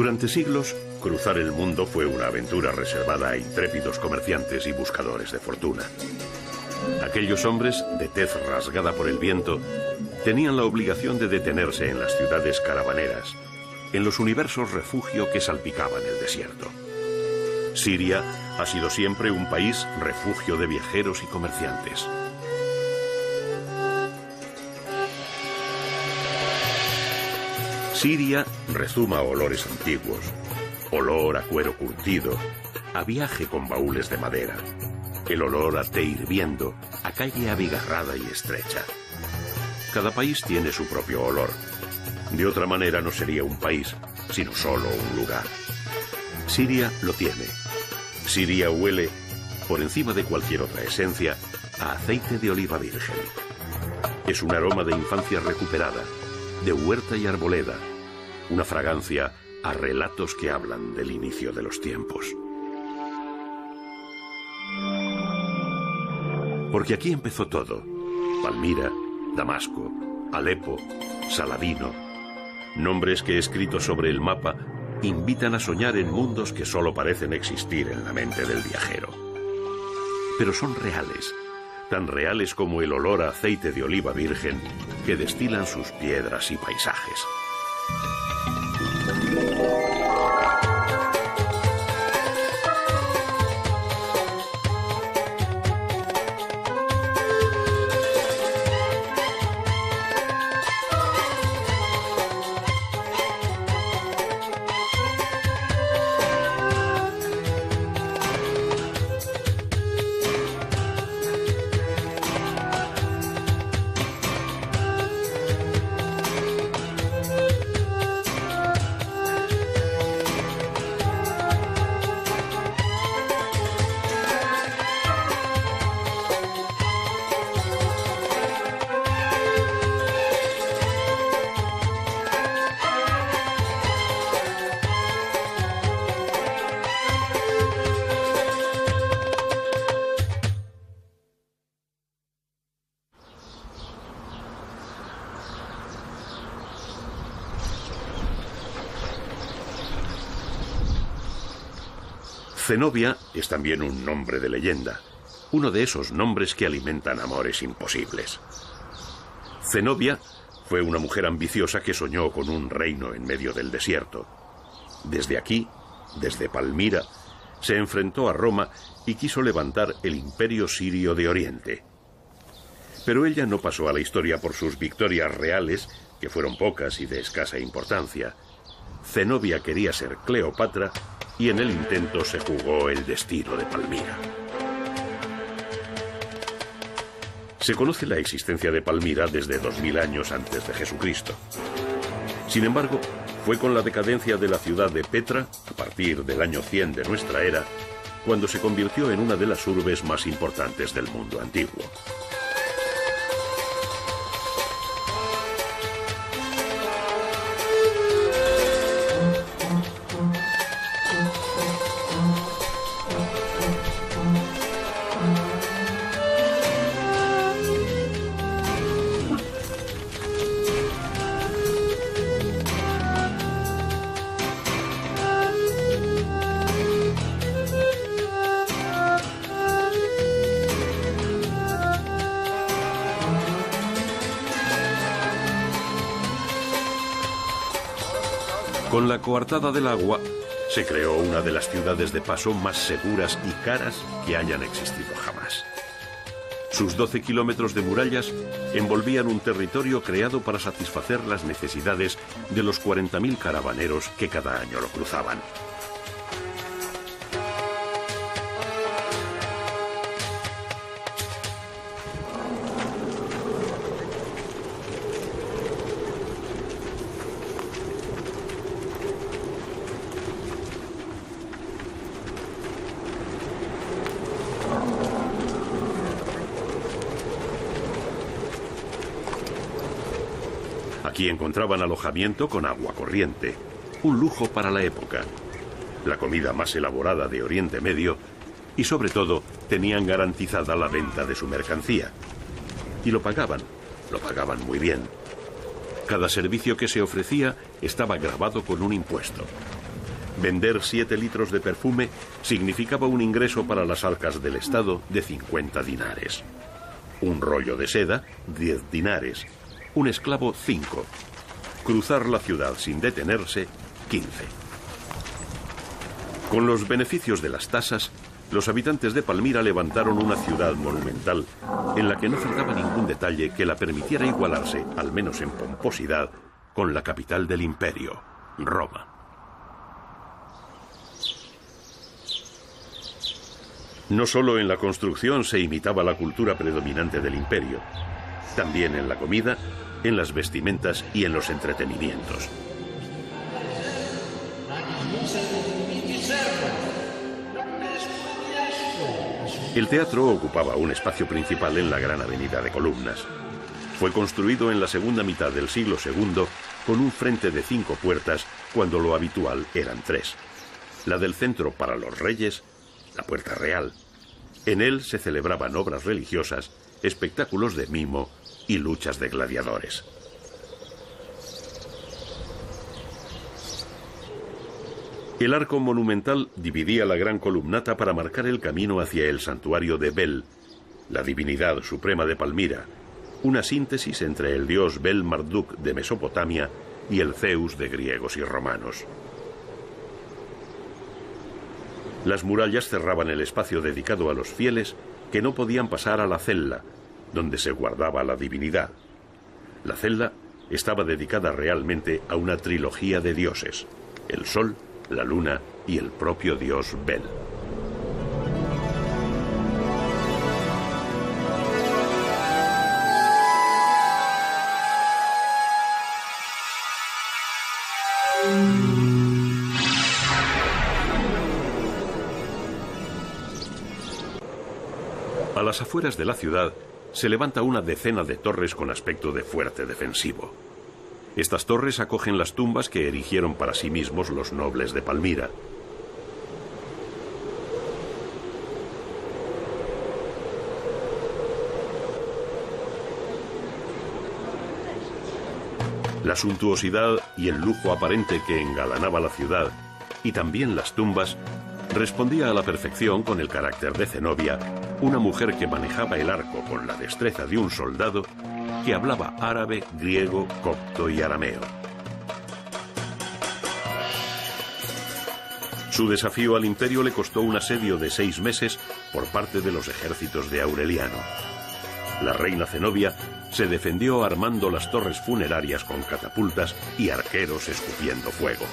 Durante siglos, cruzar el mundo fue una aventura reservada a intrépidos comerciantes y buscadores de fortuna. Aquellos hombres, de tez rasgada por el viento, tenían la obligación de detenerse en las ciudades caravaneras, en los universos refugio que salpicaban el desierto. Siria ha sido siempre un país refugio de viajeros y comerciantes. Siria rezuma olores antiguos, olor a cuero curtido, a viaje con baúles de madera, el olor a té hirviendo, a calle abigarrada y estrecha. Cada país tiene su propio olor. De otra manera no sería un país, sino solo un lugar. Siria lo tiene. Siria huele, por encima de cualquier otra esencia, a aceite de oliva virgen. Es un aroma de infancia recuperada, de huerta y arboleda, una fragancia a relatos que hablan del inicio de los tiempos. Porque aquí empezó todo. Palmira, Damasco, Alepo, Saladino. Nombres que, escritos sobre el mapa, invitan a soñar en mundos que solo parecen existir en la mente del viajero. Pero son reales, tan reales como el olor a aceite de oliva virgen que destilan sus piedras y paisajes. Zenobia es también un nombre de leyenda, uno de esos nombres que alimentan amores imposibles. Zenobia fue una mujer ambiciosa que soñó con un reino en medio del desierto. Desde aquí, desde Palmira, se enfrentó a Roma y quiso levantar el imperio sirio de Oriente. Pero ella no pasó a la historia por sus victorias reales, que fueron pocas y de escasa importancia. Zenobia quería ser Cleopatra y en el intento se jugó el destino de Palmira. Se conoce la existencia de Palmira desde 2000 años antes de Jesucristo. Sin embargo, fue con la decadencia de la ciudad de Petra, a partir del año 100 de nuestra era, cuando se convirtió en una de las urbes más importantes del mundo antiguo. Con la coartada del agua, se creó una de las ciudades de paso más seguras y caras que hayan existido jamás. Sus 12 kilómetros de murallas envolvían un territorio creado para satisfacer las necesidades de los 40.000 caravaneros que cada año lo cruzaban. Aquí encontraban alojamiento con agua corriente, un lujo para la época, la comida más elaborada de Oriente Medio y, sobre todo, tenían garantizada la venta de su mercancía. Y lo pagaban muy bien. Cada servicio que se ofrecía estaba grabado con un impuesto. Vender 7 litros de perfume significaba un ingreso para las arcas del Estado de 50 dinares. Un rollo de seda, 10 dinares. Un esclavo, 5. Cruzar la ciudad sin detenerse, 15. Con los beneficios de las tasas, los habitantes de Palmira levantaron una ciudad monumental en la que no faltaba ningún detalle que la permitiera igualarse, al menos en pomposidad, con la capital del imperio, Roma. No solo en la construcción se imitaba la cultura predominante del imperio, también en la comida, en las vestimentas y en los entretenimientos. El teatro ocupaba un espacio principal en la gran avenida de columnas. Fue construido en la segunda mitad del siglo II con un frente de 5 puertas cuando lo habitual eran 3. La del centro para los reyes, la puerta real. En él se celebraban obras religiosas, espectáculos de mimo y luchas de gladiadores. El arco monumental dividía la gran columnata para marcar el camino hacia el santuario de Bel, la divinidad suprema de Palmira, una síntesis entre el dios Bel Marduk de Mesopotamia y el Zeus de griegos y romanos. Las murallas cerraban el espacio dedicado a los fieles que no podían pasar a la cella, donde se guardaba la divinidad. La cella estaba dedicada realmente a una trilogía de dioses, el sol, la luna y el propio dios Bel. A las afueras de la ciudad se levanta una decena de torres con aspecto de fuerte defensivo. Estas torres acogen las tumbas que erigieron para sí mismos los nobles de Palmira. La suntuosidad y el lujo aparente que engalanaba la ciudad, y también las tumbas, respondía a la perfección con el carácter de Zenobia, una mujer que manejaba el arco con la destreza de un soldado, que hablaba árabe, griego, copto y arameo. Su desafío al imperio le costó un asedio de 6 meses por parte de los ejércitos de Aureliano. La reina Zenobia se defendió armando las torres funerarias con catapultas y arqueros escupiendo fuego.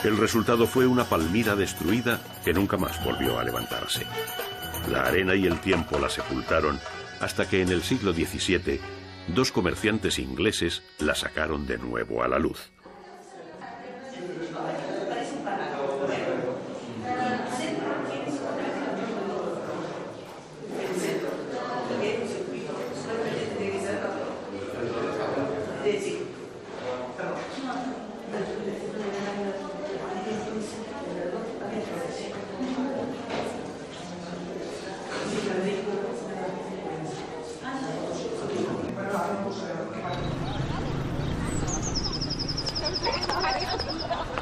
El resultado fue una Palmira destruida que nunca más volvió a levantarse. La arena y el tiempo la sepultaron hasta que en el siglo XVII 2 comerciantes ingleses la sacaron de nuevo a la luz.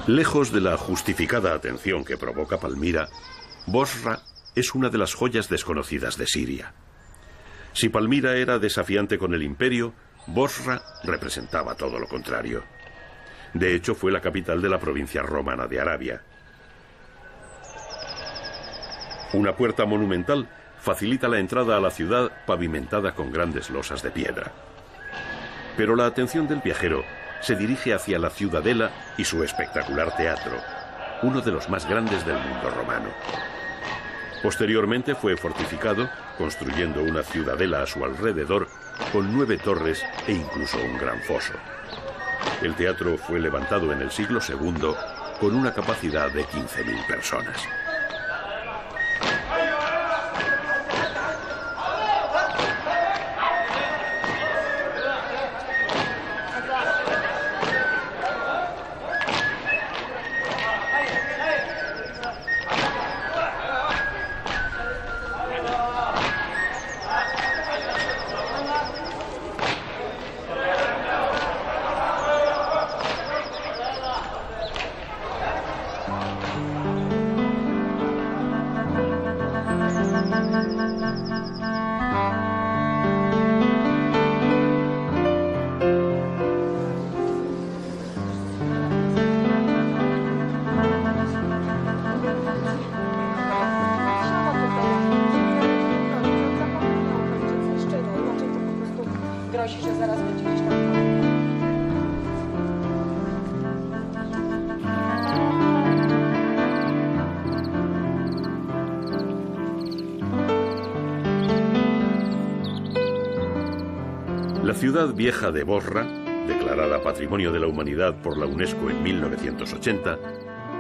Lejos de la justificada atención que provoca Palmira, Bosra es una de las joyas desconocidas de Siria. Si Palmira era desafiante con el imperio, Bosra representaba todo lo contrario. De hecho, fue la capital de la provincia romana de Arabia. Una puerta monumental facilita la entrada a la ciudad pavimentada con grandes losas de piedra. Pero la atención del viajero se dirige hacia la ciudadela y su espectacular teatro, uno de los más grandes del mundo romano. Posteriormente fue fortificado, construyendo una ciudadela a su alrededor con 9 torres e incluso un gran foso. El teatro fue levantado en el siglo II con una capacidad de 15.000 personas. ciudad vieja de Bosra, declarada Patrimonio de la Humanidad por la UNESCO en 1980,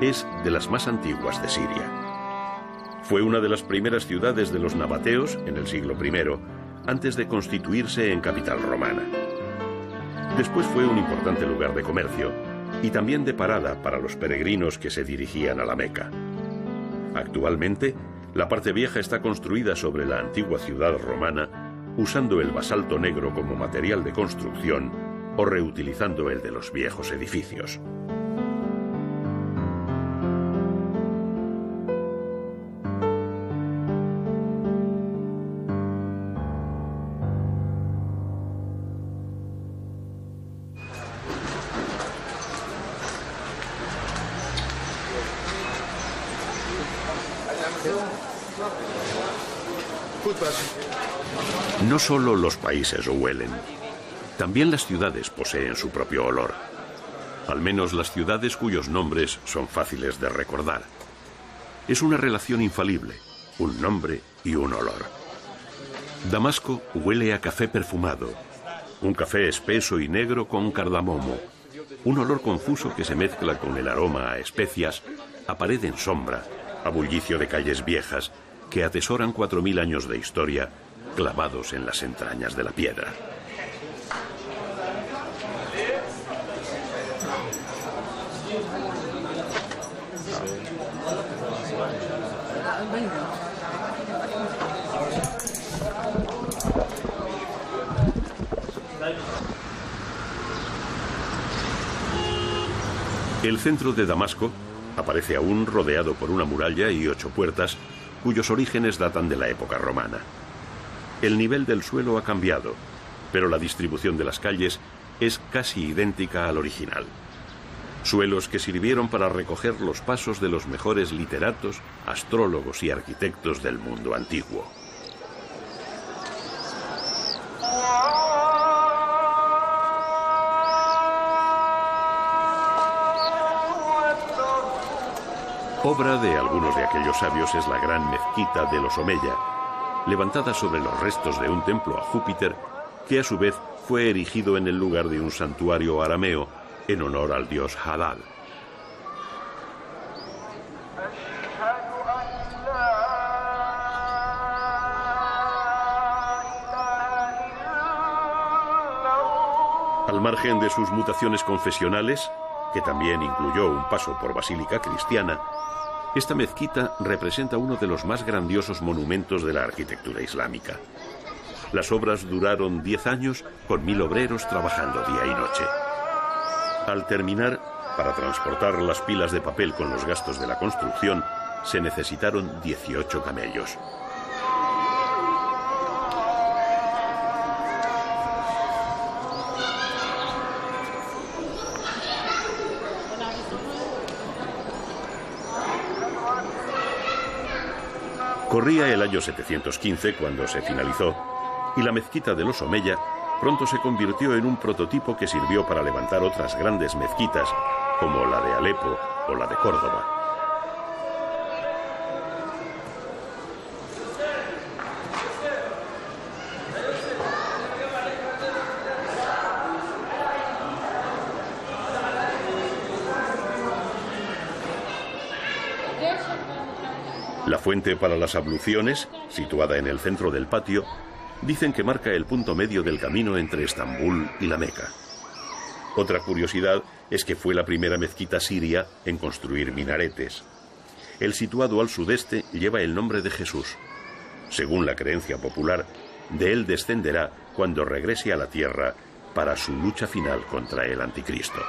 es de las más antiguas de Siria. Fue una de las primeras ciudades de los nabateos en el siglo I, antes de constituirse en capital romana. Después fue un importante lugar de comercio y también de parada para los peregrinos que se dirigían a la Meca. Actualmente, la parte vieja está construida sobre la antigua ciudad romana, usando el basalto negro como material de construcción o reutilizando el de los viejos edificios. No solo los países huelen, también las ciudades poseen su propio olor. Al menos las ciudades cuyos nombres son fáciles de recordar. Es una relación infalible, un nombre y un olor. Damasco huele a café perfumado, un café espeso y negro con cardamomo, un olor confuso que se mezcla con el aroma a especias, a pared en sombra, a bullicio de calles viejas que atesoran 4000 años de historia clavados en las entrañas de la piedra. El centro de Damasco aparece aún rodeado por una muralla y 8 puertas, cuyos orígenes datan de la época romana. El nivel del suelo ha cambiado, pero la distribución de las calles es casi idéntica al original. Suelos que sirvieron para recoger los pasos de los mejores literatos, astrólogos y arquitectos del mundo antiguo. Obra de algunos de aquellos sabios es la gran mezquita de los Omeya, levantada sobre los restos de un templo a Júpiter, que a su vez fue erigido en el lugar de un santuario arameo en honor al dios Hadad. Al margen de sus mutaciones confesionales, que también incluyó un paso por basílica cristiana, esta mezquita representa uno de los más grandiosos monumentos de la arquitectura islámica. Las obras duraron 10 años con 1000 obreros trabajando día y noche. Al terminar, para transportar las pilas de papel con los gastos de la construcción, se necesitaron 18 camellos. Corría el año 715 cuando se finalizó, y la mezquita de los Omeya pronto se convirtió en un prototipo que sirvió para levantar otras grandes mezquitas, como la de Alepo o la de Córdoba. La fuente para las abluciones, situada en el centro del patio, dicen que marca el punto medio del camino entre Estambul y la Meca. Otra curiosidad es que fue la primera mezquita siria en construir minaretes. El situado al sudeste lleva el nombre de Jesús. Según la creencia popular, de él descenderá cuando regrese a la tierra para su lucha final contra el anticristo.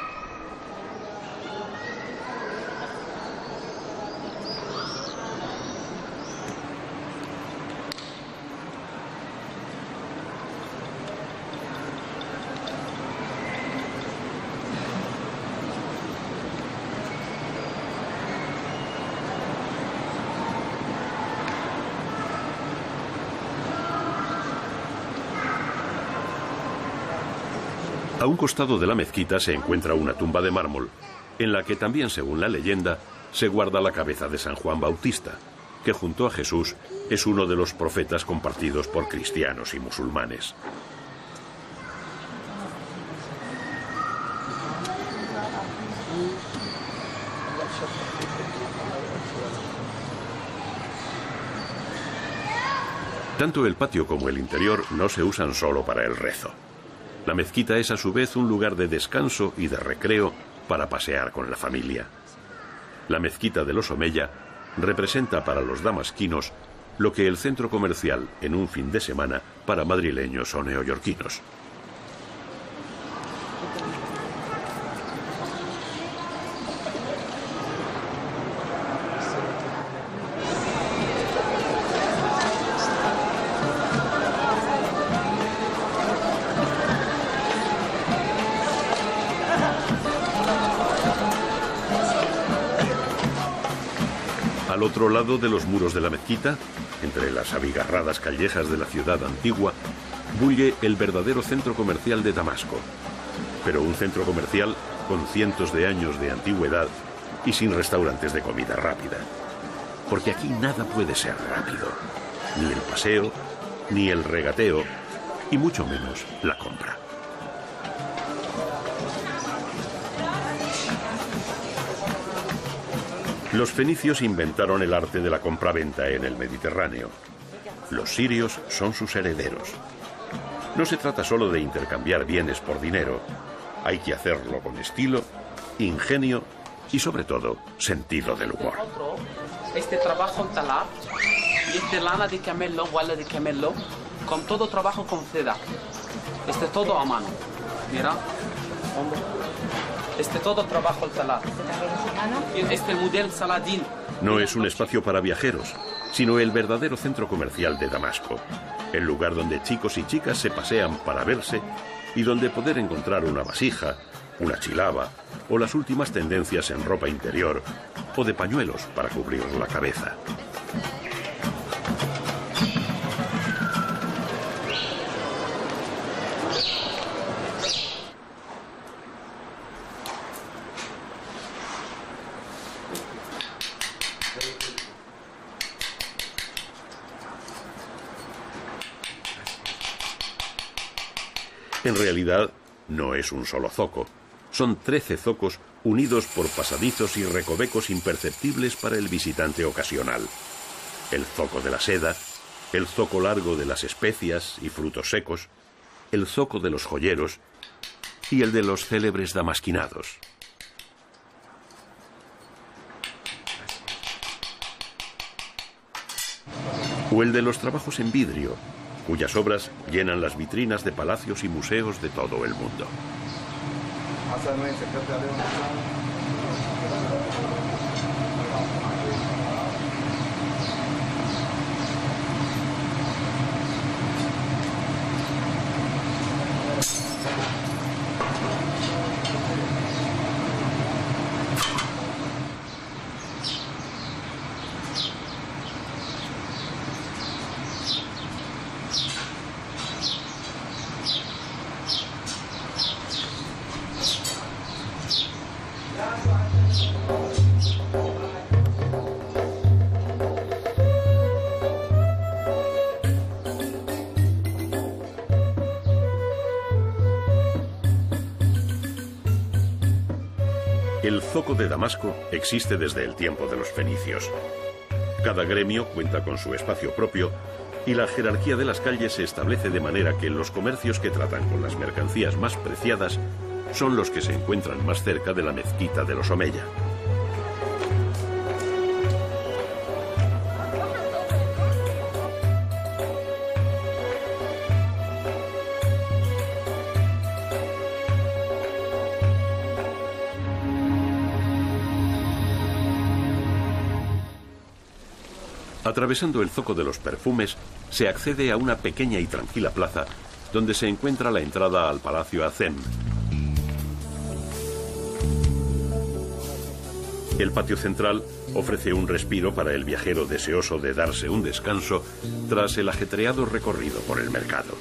A un costado de la mezquita se encuentra una tumba de mármol, en la que también, según la leyenda, se guarda la cabeza de San Juan Bautista, que junto a Jesús es uno de los profetas compartidos por cristianos y musulmanes. Tanto el patio como el interior no se usan solo para el rezo. La mezquita es a su vez un lugar de descanso y de recreo para pasear con la familia. La mezquita de los Omeya representa para los damasquinos lo que el centro comercial en un fin de semana para madrileños o neoyorquinos. Al otro lado de los muros de la mezquita, entre las abigarradas callejas de la ciudad antigua, bulle el verdadero centro comercial de Damasco. Pero un centro comercial con cientos de años de antigüedad y sin restaurantes de comida rápida. Porque aquí nada puede ser rápido. Ni el paseo, ni el regateo, y mucho menos la compra. Los fenicios inventaron el arte de la compraventa en el Mediterráneo. Los sirios son sus herederos. No se trata solo de intercambiar bienes por dinero. Hay que hacerlo con estilo, ingenio y, sobre todo, sentido del humor. Este trabajo en talar y este lana de camelo, guala de camelo, con todo trabajo con seda. Este todo a mano. Mira. Este todo trabajo al talar. Este modelo Saladín. No es un espacio para viajeros, sino el verdadero centro comercial de Damasco. El lugar donde chicos y chicas se pasean para verse y donde poder encontrar una vasija, una chilaba o las últimas tendencias en ropa interior o de pañuelos para cubrir la cabeza. En realidad, no es un solo zoco. Son 13 zocos unidos por pasadizos y recovecos imperceptibles para el visitante ocasional. El zoco de la seda, el zoco largo de las especias y frutos secos, el zoco de los joyeros y el de los célebres damasquinados. O el de los trabajos en vidrio, cuyas obras llenan las vitrinas de palacios y museos de todo el mundo. El zoco de Damasco existe desde el tiempo de los fenicios. Cada gremio cuenta con su espacio propio y la jerarquía de las calles se establece de manera que los comercios que tratan con las mercancías más preciadas son los que se encuentran más cerca de la mezquita de los Omeya. Atravesando el zoco de los perfumes, se accede a una pequeña y tranquila plaza donde se encuentra la entrada al Palacio Azem. El patio central ofrece un respiro para el viajero deseoso de darse un descanso tras el ajetreado recorrido por el mercado.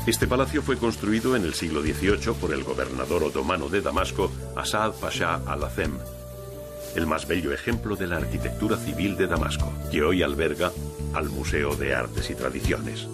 Este palacio fue construido en el siglo XVIII por el gobernador otomano de Damasco, Asad Pasha al-Azem, el más bello ejemplo de la arquitectura civil de Damasco, que hoy alberga al Museo de Artes y Tradiciones.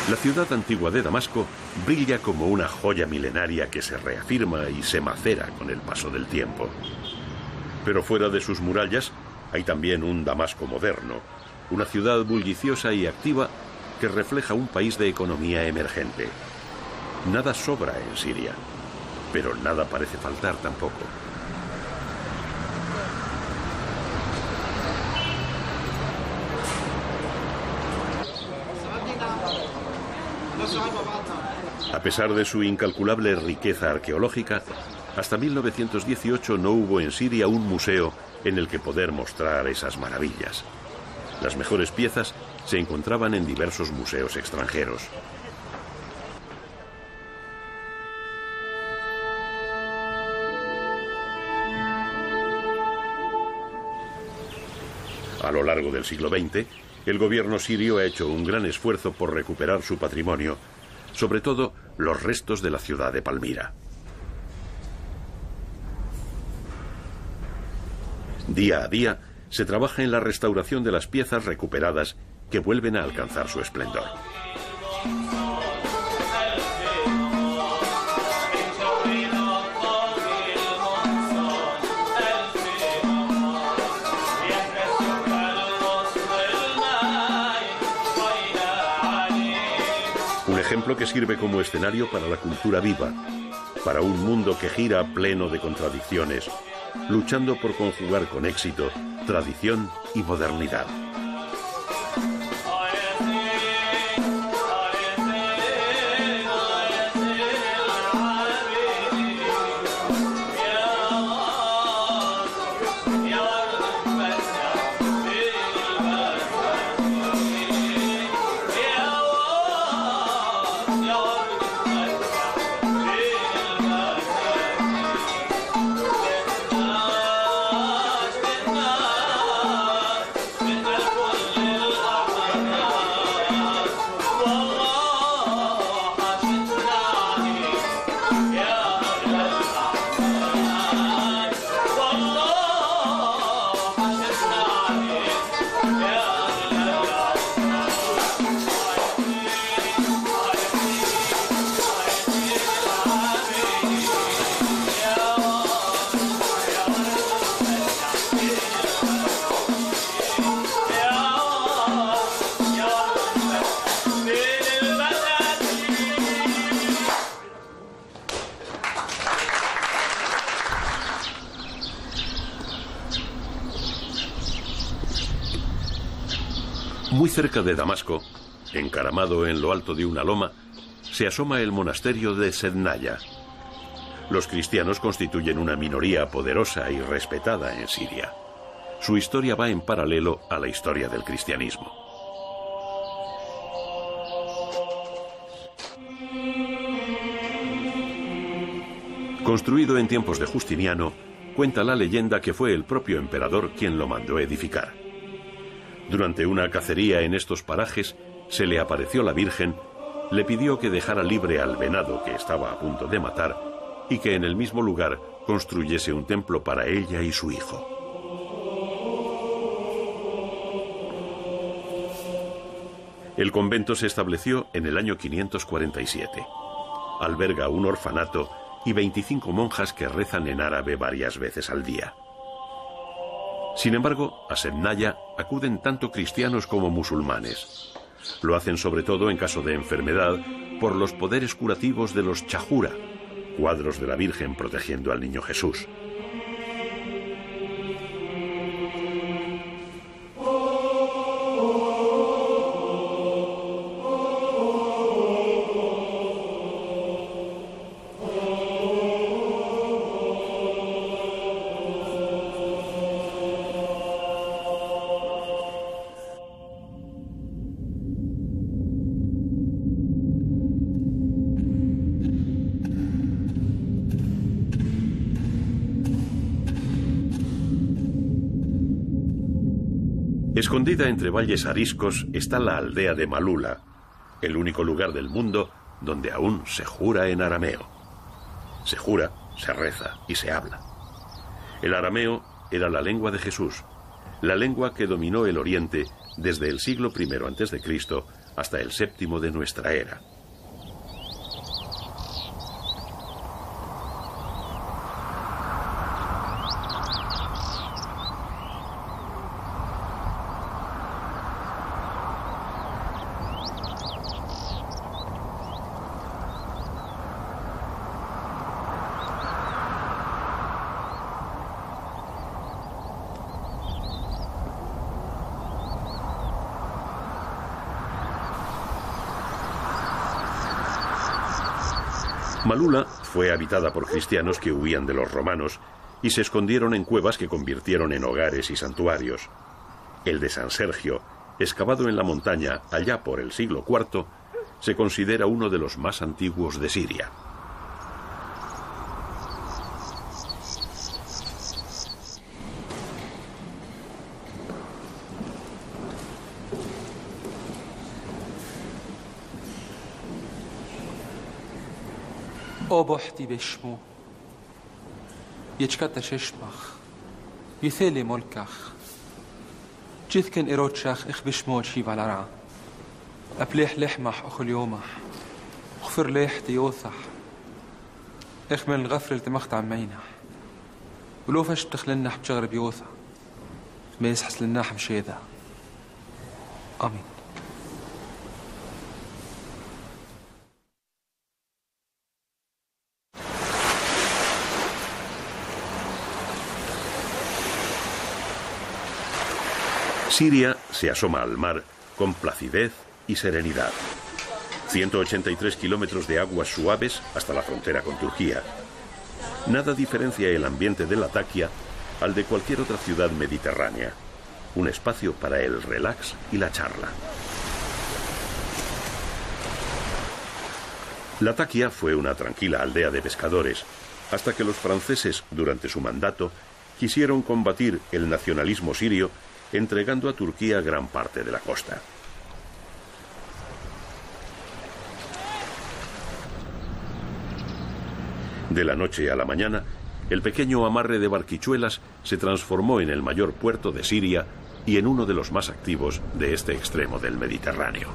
La ciudad antigua de Damasco brilla como una joya milenaria que se reafirma y se macera con el paso del tiempo. Pero fuera de sus murallas hay también un Damasco moderno, una ciudad bulliciosa y activa que refleja un país de economía emergente. Nada sobra en Siria, pero nada parece faltar tampoco. A pesar de su incalculable riqueza arqueológica, hasta 1918 no hubo en Siria un museo en el que poder mostrar esas maravillas. Las mejores piezas se encontraban en diversos museos extranjeros. A lo largo del siglo XX, el gobierno sirio ha hecho un gran esfuerzo por recuperar su patrimonio, sobre todo los restos de la ciudad de Palmira. Día a día se trabaja en la restauración de las piezas recuperadas que vuelven a alcanzar su esplendor. Un ejemplo que sirve como escenario para la cultura viva, para un mundo que gira pleno de contradicciones, luchando por conjugar con éxito tradición y modernidad. Muy cerca de Damasco, encaramado en lo alto de una loma, se asoma el monasterio de Sednaya. Los cristianos constituyen una minoría poderosa y respetada en Siria. Su historia va en paralelo a la historia del cristianismo. Construido en tiempos de Justiniano, cuenta la leyenda que fue el propio emperador quien lo mandó edificar. Durante una cacería en estos parajes, se le apareció la Virgen, le pidió que dejara libre al venado que estaba a punto de matar y que en el mismo lugar construyese un templo para ella y su hijo. El convento se estableció en el año 547. Alberga un orfanato y 25 monjas que rezan en árabe varias veces al día. Sin embargo, a Sednaya acuden tanto cristianos como musulmanes. Lo hacen sobre todo en caso de enfermedad por los poderes curativos de los chajura, cuadros de la Virgen protegiendo al niño Jesús. Escondida entre valles ariscos está la aldea de Malula, el único lugar del mundo donde aún se jura en arameo. Se jura, se reza y se habla. El arameo era la lengua de Jesús, la lengua que dominó el Oriente desde el siglo I a.C. hasta el VII de nuestra era. Malula fue habitada por cristianos que huían de los romanos y se escondieron en cuevas que convirtieron en hogares y santuarios. El de San Sergio, excavado en la montaña allá por el siglo IV, se considera uno de los más antiguos de Siria. O bohti bishmu, yechkata sheshmach, yitheli molkach, jithken irotshach ich bishmo shivalara, apleh lehmach ochul yomach, غفر ليح تيوثح, ich من الغفر التمخت عمينح, ولو فش تخلنح بشغر بيوثح, ما يسحس لناح مشيذا. آمين. Siria se asoma al mar con placidez y serenidad. 183 kilómetros de aguas suaves hasta la frontera con Turquía. Nada diferencia el ambiente de Latakia al de cualquier otra ciudad mediterránea. Un espacio para el relax y la charla. Latakia fue una tranquila aldea de pescadores, hasta que los franceses, durante su mandato, quisieron combatir el nacionalismo sirio entregando a Turquía gran parte de la costa. De la noche a la mañana, el pequeño amarre de barquichuelas se transformó en el mayor puerto de Siria y en uno de los más activos de este extremo del Mediterráneo.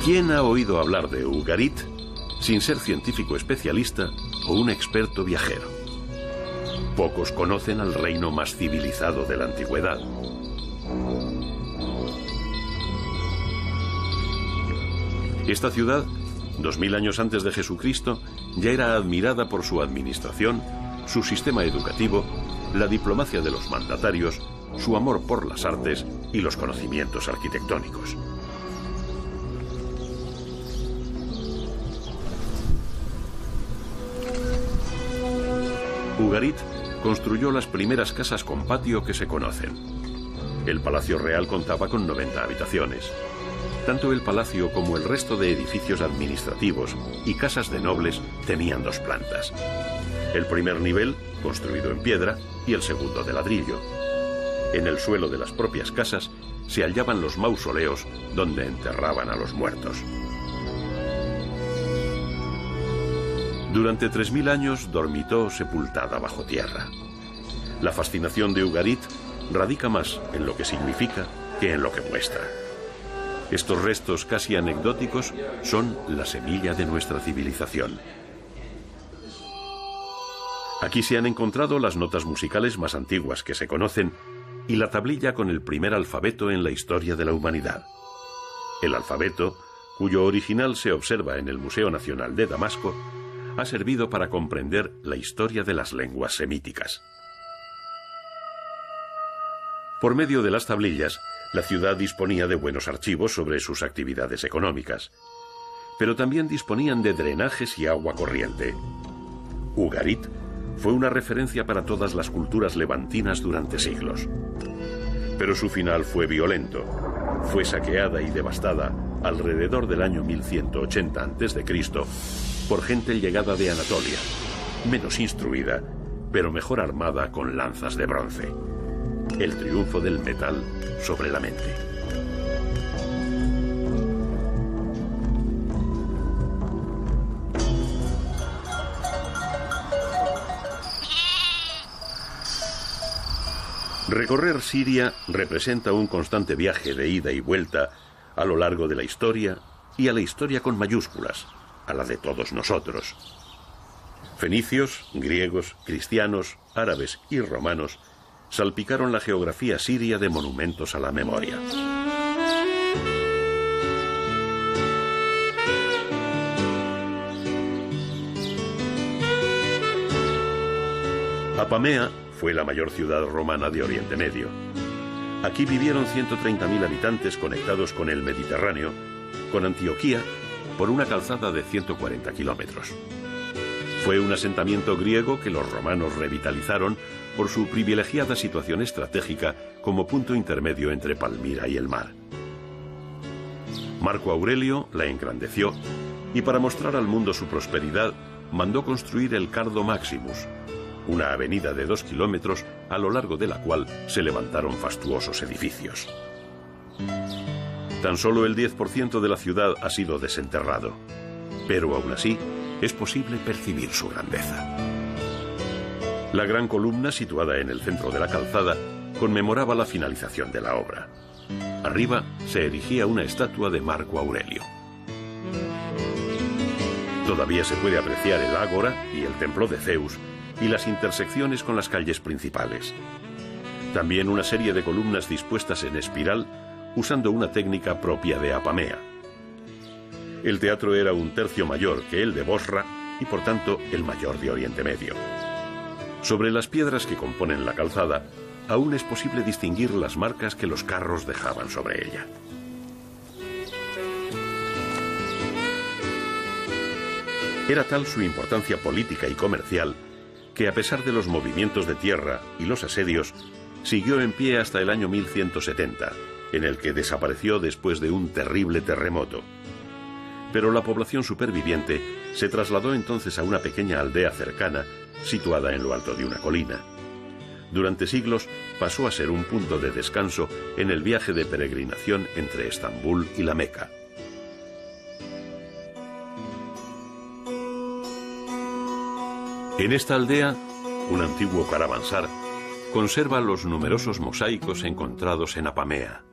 ¿Quién ha oído hablar de Ugarit sin ser científico especialista o un experto viajero? Pocos conocen al reino más civilizado de la antigüedad. Esta ciudad, 2000 años antes de Jesucristo, ya era admirada por su administración, su sistema educativo, la diplomacia de los mandatarios, su amor por las artes y los conocimientos arquitectónicos. Ugarit construyó las primeras casas con patio que se conocen. El Palacio Real contaba con 90 habitaciones. Tanto el palacio como el resto de edificios administrativos y casas de nobles tenían 2 plantas. El primer nivel, construido en piedra, y el segundo de ladrillo. En el suelo de las propias casas se hallaban los mausoleos donde enterraban a los muertos. Durante 3000 años dormitó sepultada bajo tierra. La fascinación de Ugarit radica más en lo que significa que en lo que muestra. Estos restos casi anecdóticos son la semilla de nuestra civilización. Aquí se han encontrado las notas musicales más antiguas que se conocen y la tablilla con el primer alfabeto en la historia de la humanidad. El alfabeto, cuyo original se observa en el Museo Nacional de Damasco, ha servido para comprender la historia de las lenguas semíticas. Por medio de las tablillas, la ciudad disponía de buenos archivos sobre sus actividades económicas, pero también disponían de drenajes y agua corriente. Ugarit fue una referencia para todas las culturas levantinas durante siglos. Pero su final fue violento. Fue saqueada y devastada alrededor del año 1180 a.C. por gente llegada de Anatolia, menos instruida, pero mejor armada con lanzas de bronce. El triunfo del metal sobre la mente. Recorrer Siria representa un constante viaje de ida y vuelta a lo largo de la historia, y a la historia con mayúsculas, a la de todos nosotros. Fenicios, griegos, cristianos, árabes y romanos salpicaron la geografía siria de monumentos a la memoria. Apamea fue la mayor ciudad romana de Oriente Medio. Aquí vivieron 130.000 habitantes conectados con el Mediterráneo, con Antioquía, por una calzada de 140 kilómetros. Fue un asentamiento griego que los romanos revitalizaron por su privilegiada situación estratégica como punto intermedio entre Palmira y el mar. Marco Aurelio la engrandeció y, para mostrar al mundo su prosperidad, mandó construir el Cardo Maximus, una avenida de 2 kilómetros a lo largo de la cual se levantaron fastuosos edificios. Tan solo el 10% de la ciudad ha sido desenterrado, pero aún así es posible percibir su grandeza. La gran columna situada en el centro de la calzada conmemoraba la finalización de la obra. Arriba se erigía una estatua de Marco Aurelio. Todavía se puede apreciar el ágora y el templo de Zeus y las intersecciones con las calles principales. También una serie de columnas dispuestas en espiral usando una técnica propia de Apamea. El teatro era un tercio mayor que el de Bosra y por tanto el mayor de Oriente Medio. Sobre las piedras que componen la calzada aún es posible distinguir las marcas que los carros dejaban sobre ella. Era tal su importancia política y comercial que, a pesar de los movimientos de tierra y los asedios, siguió en pie hasta el año 1170, en el que desapareció después de un terrible terremoto. Pero la población superviviente se trasladó entonces a una pequeña aldea cercana, situada en lo alto de una colina. Durante siglos pasó a ser un punto de descanso en el viaje de peregrinación entre Estambul y la Meca. En esta aldea, un antiguo caravansar conserva los numerosos mosaicos encontrados en Apamea.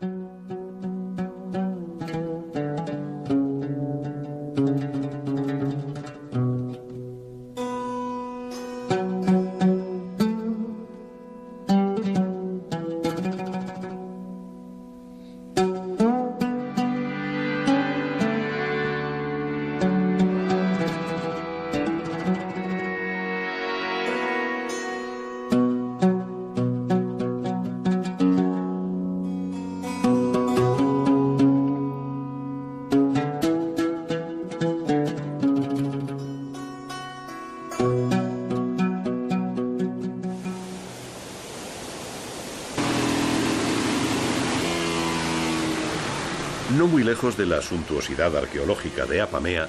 No muy lejos de la suntuosidad arqueológica de Apamea,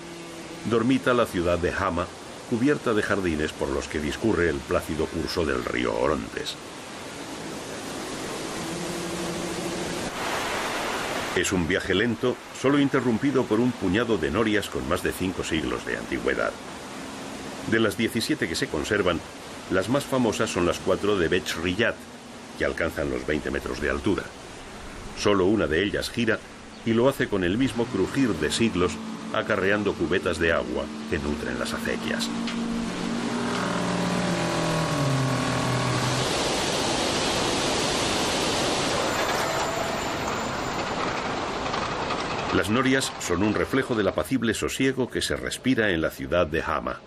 dormita la ciudad de Hama, cubierta de jardines por los que discurre el plácido curso del río Orontes. Es un viaje lento, solo interrumpido por un puñado de norias con más de 5 siglos de antigüedad. De las 17 que se conservan, las más famosas son las 4 de Bech Riyad, que alcanzan los 20 metros de altura. Solo una de ellas gira y lo hace con el mismo crujir de siglos, acarreando cubetas de agua que nutren las acequias. Las norias son un reflejo del apacible sosiego que se respira en la ciudad de Hama.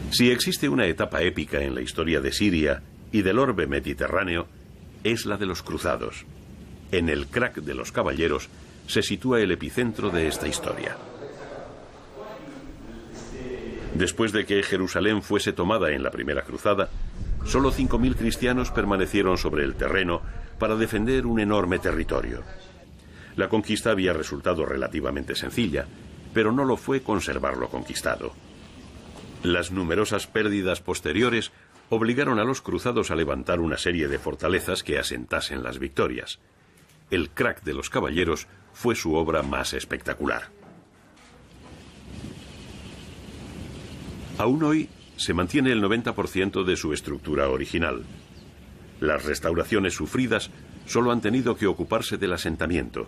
Si existe una etapa épica en la historia de Siria y del orbe mediterráneo, es la de los cruzados. En el crack de los caballeros se sitúa el epicentro de esta historia. Después de que Jerusalén fuese tomada en la primera cruzada, solo 5.000 cristianos permanecieron sobre el terreno para defender un enorme territorio. La conquista había resultado relativamente sencilla, pero no lo fue conservar lo conquistado. Las numerosas pérdidas posteriores obligaron a los cruzados a levantar una serie de fortalezas que asentasen las victorias. El crack de los caballeros fue su obra más espectacular. Aún hoy se mantiene el 90% de su estructura original. Las restauraciones sufridas solo han tenido que ocuparse del asentamiento.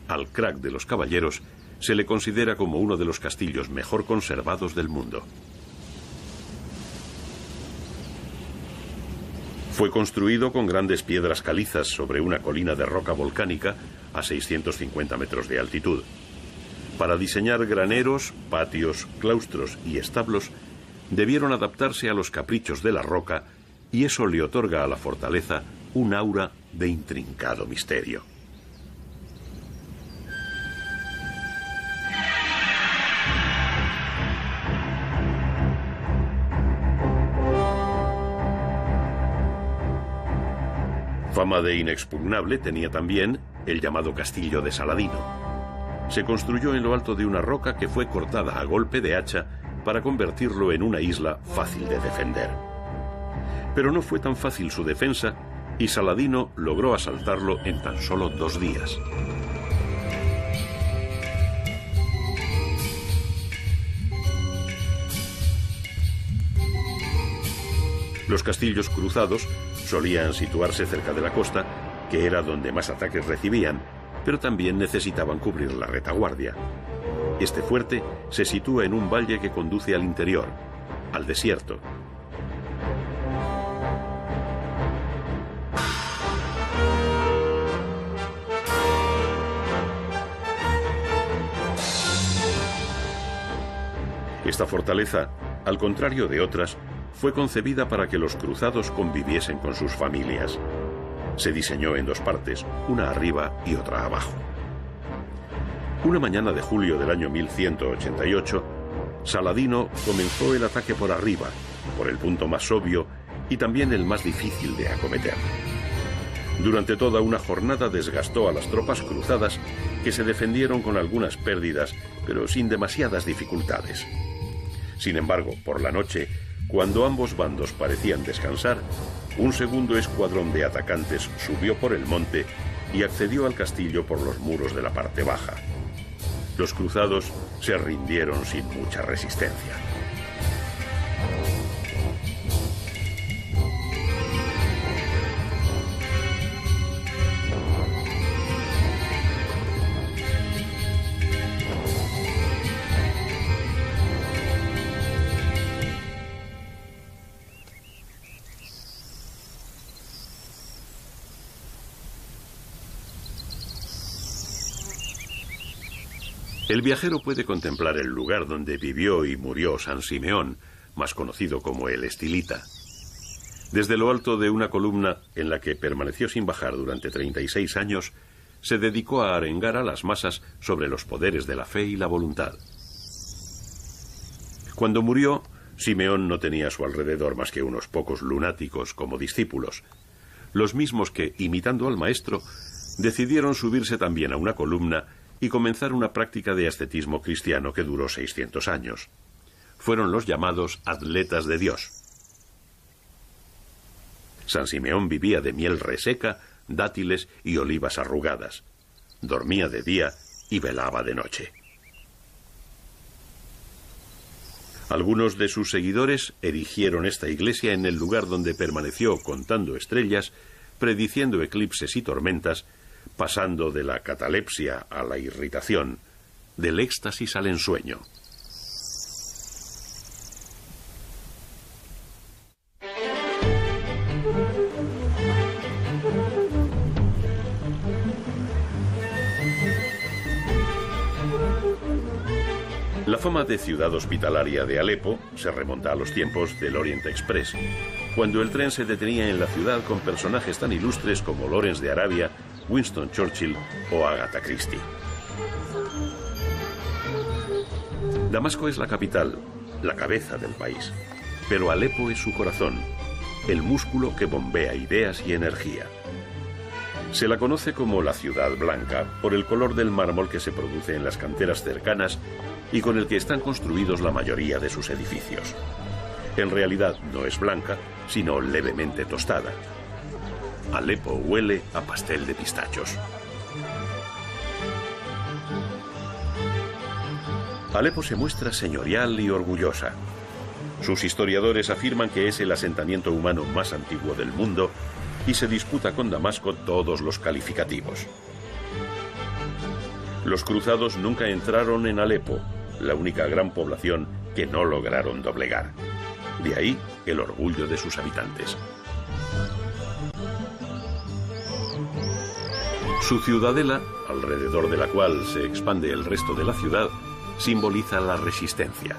Al crack de los caballeros se le considera como uno de los castillos mejor conservados del mundo. Fue construido con grandes piedras calizas sobre una colina de roca volcánica a 650 metros de altitud. Para diseñar graneros, patios, claustros y establos, debieron adaptarse a los caprichos de la roca, y eso le otorga a la fortaleza un aura de intrincado misterio. Fama de inexpugnable tenía también el llamado Castillo de Saladino. Se construyó en lo alto de una roca que fue cortada a golpe de hacha para convertirlo en una isla fácil de defender. Pero no fue tan fácil su defensa y Saladino logró asaltarlo en tan solo 2 días. Los castillos cruzados solían situarse cerca de la costa, que era donde más ataques recibían, pero también necesitaban cubrir la retaguardia. Este fuerte se sitúa en un valle que conduce al interior, al desierto. Esta fortaleza, al contrario de otras, fue concebida para que los cruzados conviviesen con sus familias. Se diseñó en 2 partes, una arriba y otra abajo. Una mañana de julio del año 1188, Saladino comenzó el ataque por arriba, por el punto más obvio y también el más difícil de acometer. Durante toda una jornada desgastó a las tropas cruzadas, que se defendieron con algunas pérdidas, pero sin demasiadas dificultades. Sin embargo, por la noche, cuando ambos bandos parecían descansar, un segundo escuadrón de atacantes subió por el monte y accedió al castillo por los muros de la parte baja. Los cruzados se rindieron sin mucha resistencia. El viajero puede contemplar el lugar donde vivió y murió San Simeón, más conocido como el Estilita. Desde lo alto de una columna en la que permaneció sin bajar durante 36 años, se dedicó a arengar a las masas sobre los poderes de la fe y la voluntad. Cuando murió, Simeón no tenía a su alrededor más que unos pocos lunáticos como discípulos, los mismos que, imitando al maestro, decidieron subirse también a una columna y comenzar una práctica de ascetismo cristiano que duró 600 años. Fueron los llamados atletas de Dios. San Simeón vivía de miel reseca, dátiles y olivas arrugadas. Dormía de día y velaba de noche. Algunos de sus seguidores erigieron esta iglesia en el lugar donde permaneció contando estrellas, prediciendo eclipses y tormentas, pasando de la catalepsia a la irritación, del éxtasis al ensueño. La fama de ciudad hospitalaria de Alepo se remonta a los tiempos del Orient Express, cuando el tren se detenía en la ciudad con personajes tan ilustres como Lawrence de Arabia, Winston Churchill o Agatha Christie. Damasco es la capital, la cabeza del país, pero Alepo es su corazón, el músculo que bombea ideas y energía. Se la conoce como la Ciudad Blanca por el color del mármol que se produce en las canteras cercanas y con el que están construidos la mayoría de sus edificios. En realidad no es blanca, sino levemente tostada. Alepo huele a pastel de pistachos. Alepo se muestra señorial y orgullosa. Sus historiadores afirman que es el asentamiento humano más antiguo del mundo y se disputa con Damasco todos los calificativos. Los cruzados nunca entraron en Alepo, la única gran población que no lograron doblegar. De ahí el orgullo de sus habitantes. Su ciudadela, alrededor de la cual se expande el resto de la ciudad, simboliza la resistencia.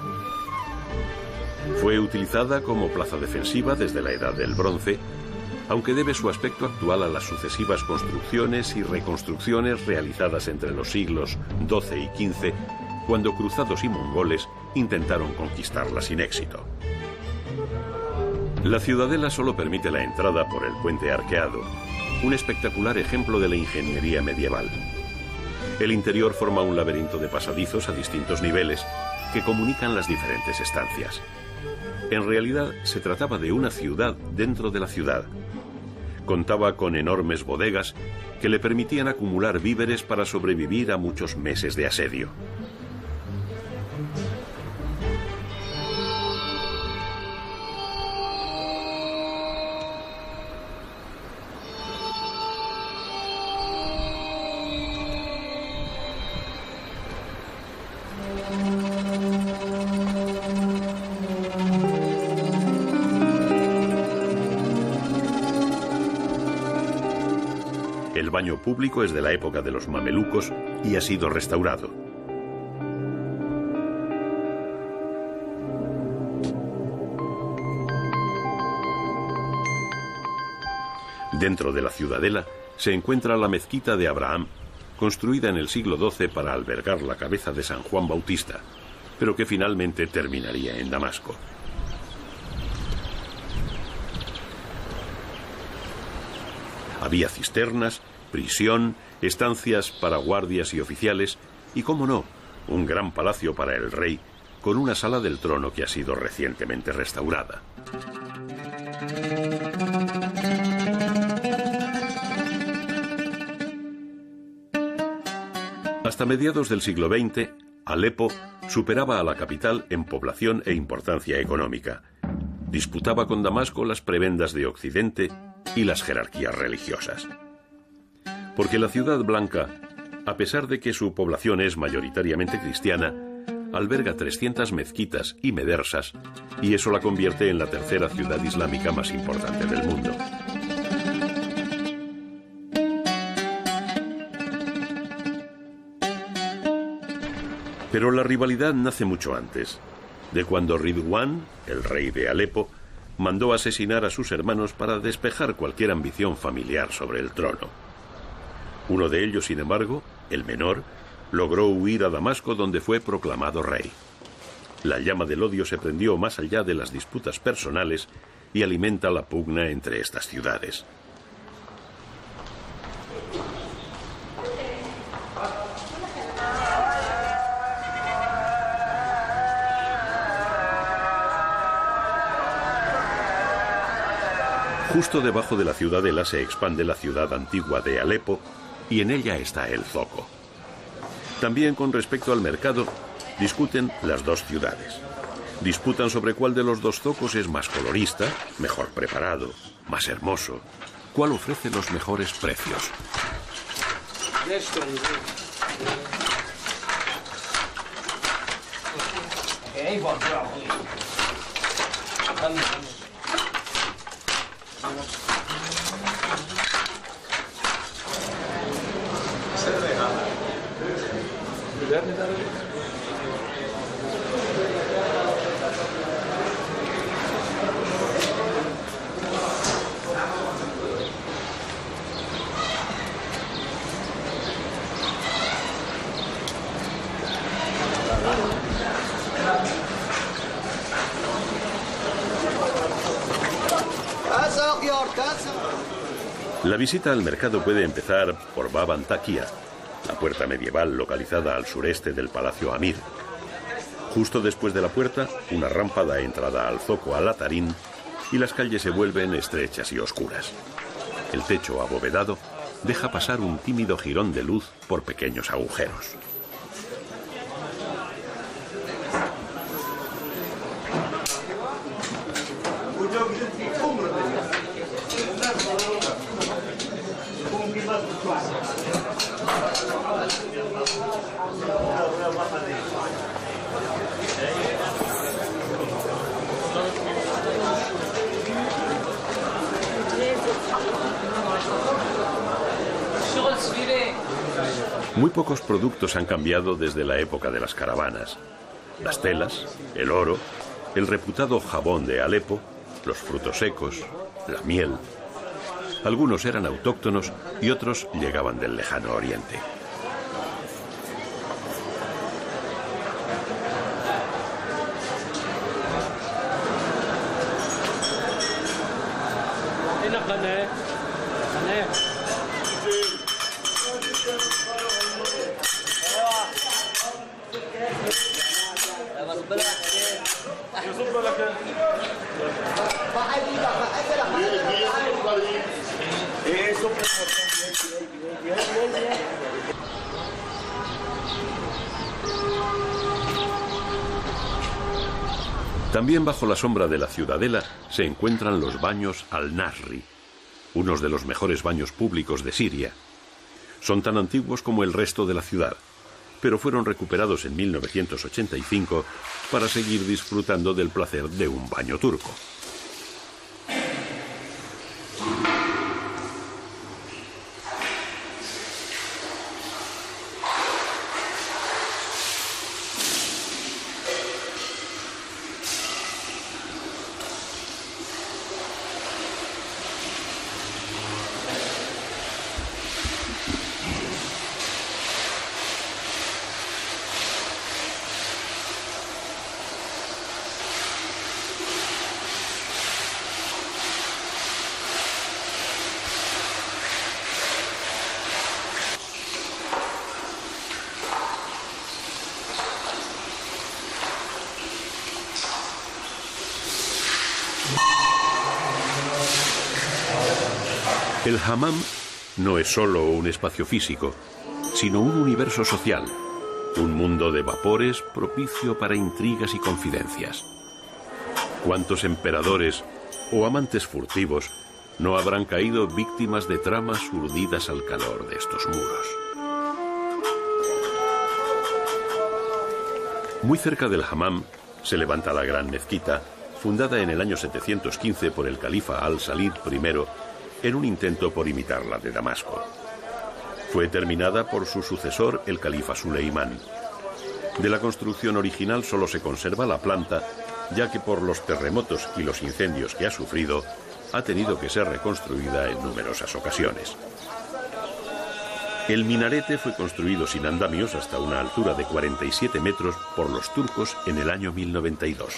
Fue utilizada como plaza defensiva desde la Edad del Bronce, aunque debe su aspecto actual a las sucesivas construcciones y reconstrucciones realizadas entre los siglos XII y XV, cuando cruzados y mongoles intentaron conquistarla sin éxito. La ciudadela solo permite la entrada por el puente arqueado, un espectacular ejemplo de la ingeniería medieval. El interior forma un laberinto de pasadizos a distintos niveles que comunican las diferentes estancias. En realidad se trataba de una ciudad dentro de la ciudad. Contaba con enormes bodegas que le permitían acumular víveres para sobrevivir a muchos meses de asedio. El baño público es de la época de los mamelucos y ha sido restaurado. Dentro de la ciudadela se encuentra la mezquita de Abraham, construida en el siglo XII para albergar la cabeza de San Juan Bautista, pero que finalmente terminaría en Damasco. Había cisternas, prisión, estancias para guardias y oficiales y, cómo no, un gran palacio para el rey, con una sala del trono que ha sido recientemente restaurada. Hasta mediados del siglo XX, Alepo superaba a la capital en población e importancia económica. Disputaba con Damasco las prebendas de Occidente y las jerarquías religiosas. Porque la Ciudad Blanca, a pesar de que su población es mayoritariamente cristiana, alberga 300 mezquitas y medersas, y eso la convierte en la tercera ciudad islámica más importante del mundo. Pero la rivalidad nace mucho antes, de cuando Ridwan, el rey de Alepo, mandó asesinar a sus hermanos para despejar cualquier ambición familiar sobre el trono. Uno de ellos, sin embargo, el menor, logró huir a Damasco, donde fue proclamado rey. La llama del odio se prendió más allá de las disputas personales y alimenta la pugna entre estas ciudades. Justo debajo de la ciudadela se expande la ciudad antigua de Alepo y en ella está el zoco. También con respecto al mercado, discuten las dos ciudades. Disputan sobre cuál de los dos zocos es más colorista, mejor preparado, más hermoso, cuál ofrece los mejores precios. La visita al mercado puede empezar por Bab Antakia, la puerta medieval localizada al sureste del Palacio Amir. Justo después de la puerta, una rampa da entrada al zoco al-Atarín y las calles se vuelven estrechas y oscuras. El techo abovedado deja pasar un tímido jirón de luz por pequeños agujeros. Muy pocos productos han cambiado desde la época de las caravanas. Las telas, el oro, el reputado jabón de Alepo, los frutos secos, la miel. Algunos eran autóctonos y otros llegaban del lejano oriente. También bajo la sombra de la ciudadela se encuentran los baños al-Nasri, unos de los mejores baños públicos de Siria. Son tan antiguos como el resto de la ciudad, pero fueron recuperados en 1985 para seguir disfrutando del placer de un baño turco. El hammam no es solo un espacio físico, sino un universo social, un mundo de vapores propicio para intrigas y confidencias. ¿Cuántos emperadores o amantes furtivos no habrán caído víctimas de tramas urdidas al calor de estos muros? Muy cerca del hammam se levanta la gran mezquita, fundada en el año 715 por el califa al-Salid I, en un intento por imitar la de Damasco. Fue terminada por su sucesor, el califa Suleimán. De la construcción original solo se conserva la planta, ya que por los terremotos y los incendios que ha sufrido, ha tenido que ser reconstruida en numerosas ocasiones. El minarete fue construido sin andamios hasta una altura de 47 metros por los turcos en el año 1092.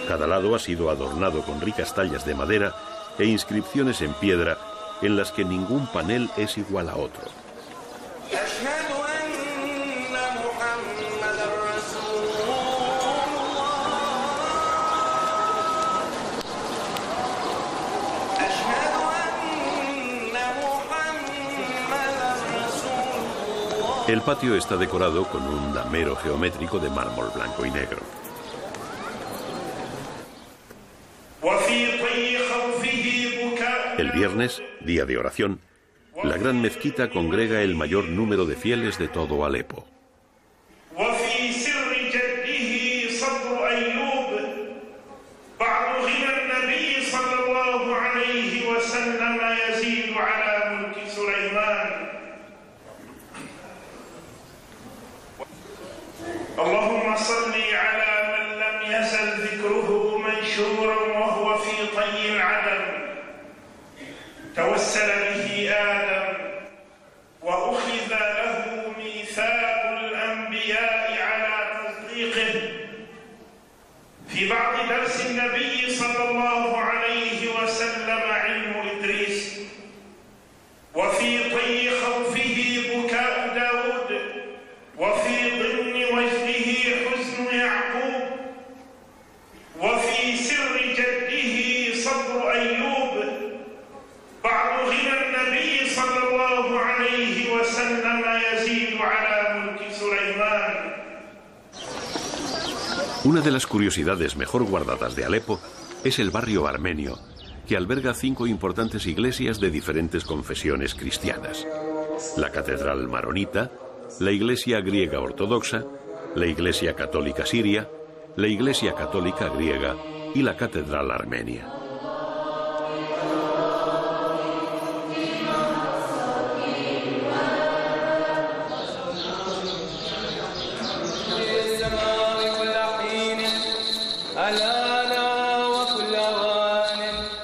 Cada lado ha sido adornado con ricas tallas de madera e inscripciones en piedra en las que ningún panel es igual a otro. El patio está decorado con un damero geométrico de mármol blanco y negro. El viernes, día de oración, la gran mezquita congrega el mayor número de fieles de todo Alepo. اللهم صل على من لم يزل ذكره منشورا وهو في طي العدم توسل به آدم وأخذ له ميثاق الأنبياء على تصديقه في بعض درس النبي صلى الله عليه وسلم علم إدريس، وفي طي خوفه بكاء داود، وفي ضمن وجده حزن يعقوب، وفي سر جده صبر أيوب. بعض غنى النبي صلى الله عليه وسلم يزيد على ملك سليمان. Una de las curiosidades mejor guardadas de Alepo es el barrio armenio, que alberga 5 importantes iglesias de diferentes confesiones cristianas: la catedral maronita, la iglesia griega ortodoxa, la iglesia católica siria, la iglesia católica griega y la catedral armenia.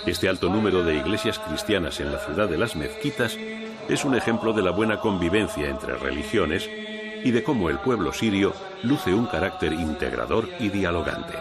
Este alto número de iglesias cristianas en la ciudad de las mezquitas es un ejemplo de la buena convivencia entre religiones y de cómo el pueblo sirio luce un carácter integrador y dialogante.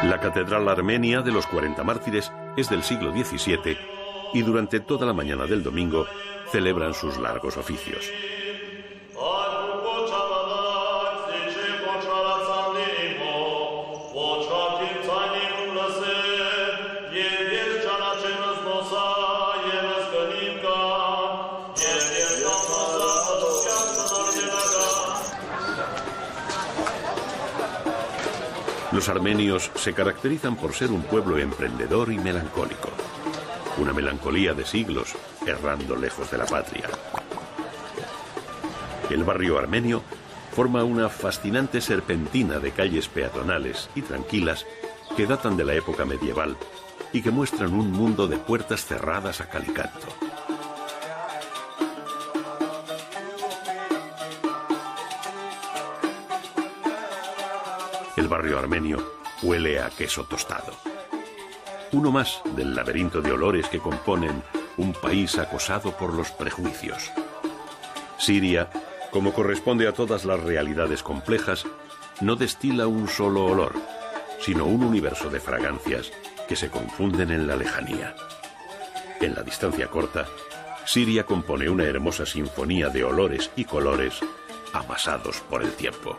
La catedral armenia de los 40 mártires es del siglo XVII y durante toda la mañana del domingo celebran sus largos oficios. Los armenios se caracterizan por ser un pueblo emprendedor y melancólico. Una melancolía de siglos, errando lejos de la patria. El barrio armenio forma una fascinante serpentina de calles peatonales y tranquilas que datan de la época medieval y que muestran un mundo de puertas cerradas a cal y canto. El barrio armenio huele a queso tostado. Uno más del laberinto de olores que componen un país acosado por los prejuicios. Siria, como corresponde a todas las realidades complejas, no destila un solo olor, sino un universo de fragancias que se confunden en la lejanía. En la distancia corta, Siria compone una hermosa sinfonía de olores y colores amasados por el tiempo.